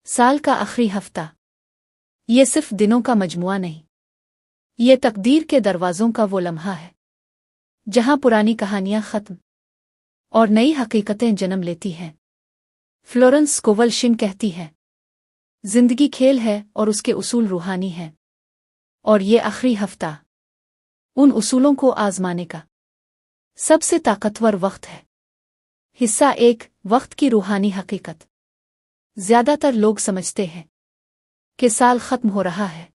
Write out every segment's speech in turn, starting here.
साल का आखिरी हफ्ता। ये सिर्फ दिनों का मजमुआ नहीं, ये तकदीर के दरवाज़ों का वो लम्हा है जहां पुरानी कहानियां खत्म और नई हकीकतें जन्म लेती हैं। फ्लोरेंस स्कोवल शिन कहती है, जिंदगी खेल है और उसके उसूल रूहानी हैं, और ये आखिरी हफ्ता उन उसूलों को आजमाने का सबसे ताकतवर वक्त है। हिस्सा 1, वक्त की रूहानी हकीकत। ज्यादातर लोग समझते हैं कि साल खत्म हो रहा है,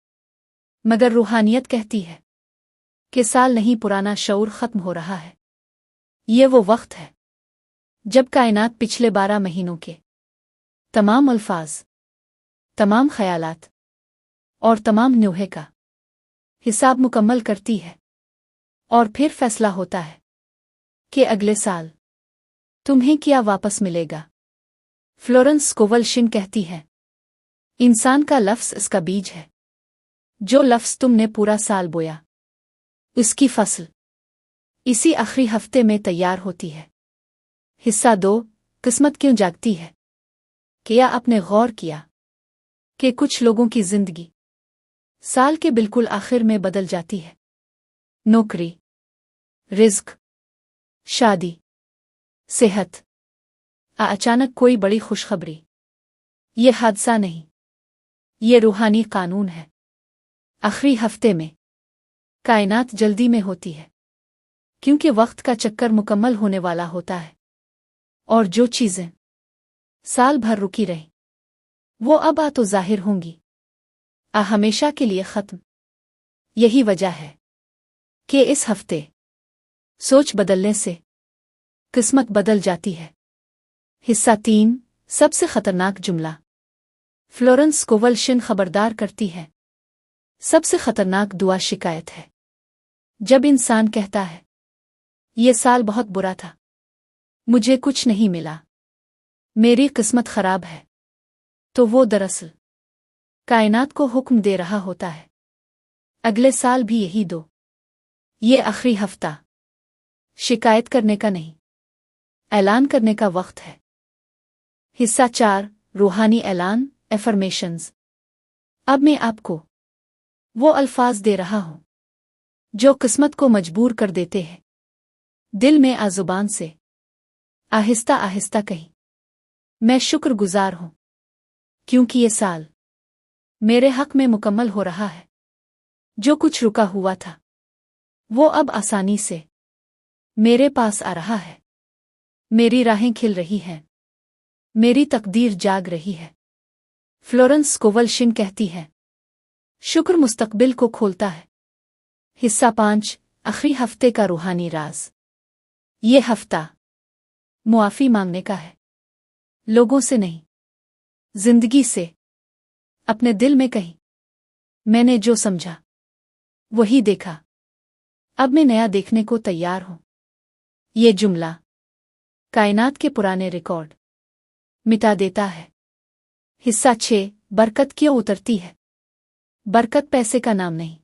मगर रूहानियत कहती है कि साल नहीं, पुराना शऊर खत्म हो रहा है। ये वो वक्त है जब कायनात पिछले 12 महीनों के तमाम अल्फाज, तमाम ख्यालात और तमाम न्यूहे का हिसाब मुकम्मल करती है, और फिर फैसला होता है कि अगले साल तुम्हें क्या वापस मिलेगा। फ्लोरेंस स्कोवल शिन कहती है, इंसान का लफ्ज़ इसका बीज है। जो लफ्ज़ तुमने पूरा साल बोया, उसकी फसल इसी आखिरी हफ्ते में तैयार होती है। हिस्सा 2, किस्मत क्यों जागती है। क्या आपने गौर किया कि कुछ लोगों की जिंदगी साल के बिल्कुल आखिर में बदल जाती है। नौकरी, रिज़्क, शादी, सेहत, अचानक कोई बड़ी खुशखबरी। ये हादसा नहीं, ये रूहानी कानून है। आखिरी हफ्ते में कायनात जल्दी में होती है, क्योंकि वक्त का चक्कर मुकम्मल होने वाला होता है, और जो चीज़ें साल भर रुकी रहीं वो अब तो जाहिर होंगी, हमेशा के लिए खत्म। यही वजह है कि इस हफ्ते सोच बदलने से किस्मत बदल जाती है। हिस्सा 3, सबसे खतरनाक जुमला। फ्लोरेंस स्कोवल शिन खबरदार करती है, सबसे खतरनाक दुआ शिकायत है। जब इंसान कहता है, ये साल बहुत बुरा था, मुझे कुछ नहीं मिला, मेरी किस्मत खराब है, तो वो दरअसल कायनात को हुक्म दे रहा होता है, अगले साल भी यही दो। ये आखिरी हफ्ता शिकायत करने का नहीं, ऐलान करने का वक्त है। हिस्सा 4, रूहानी ऐलान, एफर्मेशंस। अब मैं आपको वो अल्फाज दे रहा हूं जो किस्मत को मजबूर कर देते हैं दिल में आजुबान से आहिस्ता आहिस्ता कहीं, मैं शुक्रगुजार हूं क्योंकि ये साल मेरे हक में मुकम्मल हो रहा है। जो कुछ रुका हुआ था वो अब आसानी से मेरे पास आ रहा है। मेरी राहें खिल रही हैं, मेरी तकदीर जाग रही है। फ्लोरेंस स्कोवल शिन कहती है, शुक्र मुस्तकबिल को खोलता है। हिस्सा 5, आखिरी हफ्ते का रूहानी राज। ये हफ्ता मुआफ़ी मांगने का है, लोगों से नहीं, जिंदगी से। अपने दिल में कहीं, मैंने जो समझा वही देखा, अब मैं नया देखने को तैयार हूं। ये जुमला कायनात के पुराने रिकॉर्ड मिटा देता है। हिस्सा 6, बरकत क्यों उतरती है। बरकत पैसे का नाम नहीं,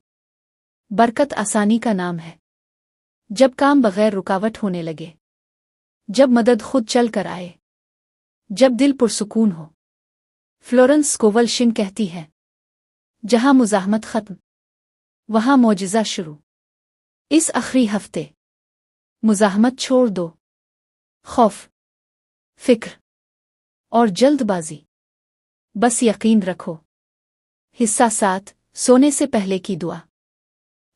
बरकत आसानी का नाम है। जब काम बगैर रुकावट होने लगे, जब मदद खुद चल कर आए, जब दिल पुरसुकून हो। फ्लोरेंस स्कोवल शिन कहती है, जहां मुज़ाहमत खत्म, वहां मौजिज़ा शुरू। इस आखिरी हफ्ते मुज़ाहमत छोड़ दो, खौफ, फिक्र और जल्दबाजी, बस यकीन रखो। हिस्सा 7, सोने से पहले की दुआ।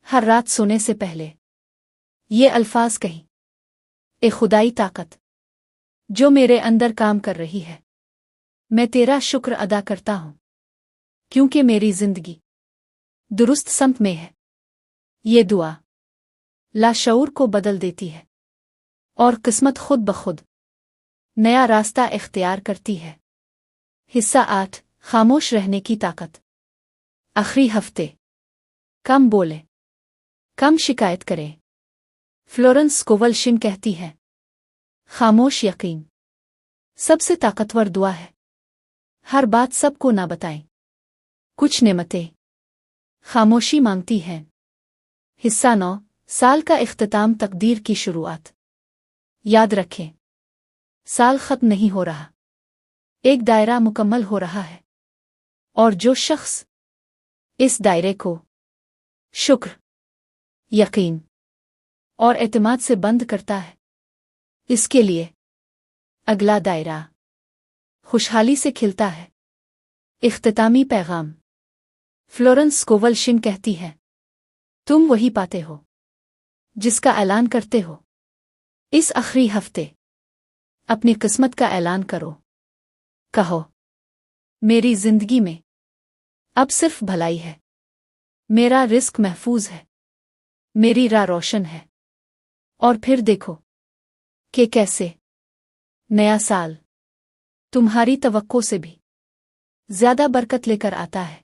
हर रात सोने से पहले ये अल्फाज कहीं, ए खुदाई ताकत जो मेरे अंदर काम कर रही है, मैं तेरा शुक्र अदा करता हूं क्योंकि मेरी जिंदगी दुरुस्त समत में है। ये दुआ लाशऊर को बदल देती है, और किस्मत खुद बखुद नया रास्ता इख्तियार करती है। हिस्सा 8, खामोश रहने की ताकत। आखिरी हफ्ते कम बोले, कम शिकायत करे। फ्लोरेंस स्कोवल शिन कहती है, खामोश यकीन सबसे ताकतवर दुआ है। हर बात सबको ना बताएं, कुछ नेमतें खामोशी मांगती हैं। हिस्सा 9, साल का इख्तिताम, तकदीर की शुरुआत। याद रखें, साल खत्म नहीं हो रहा, एक दायरा मुकम्मल हो रहा है। اور جو شخص اس دائرے کو شکر، یقین اور اعتماد سے بند کرتا ہے، اس کے لیے اگلا دائرہ خوشحالی سے کھلتا ہے۔ اختتامی پیغام۔ فلورنس سکوول شن کہتی ہے، تم وہی پاتے ہو جس کا اعلان کرتے ہو۔ اس آخری ہفتے اپنی قسمت کا اعلان کرو۔ کہو، میری زندگی میں اب صرف بھلائی ہے، میرا رزق محفوظ ہے، میری راہ روشن ہے، اور پھر دیکھو کہ کیسے نیا سال تمہاری توقع سے بھی زیادہ برکت لے کر آتا ہے۔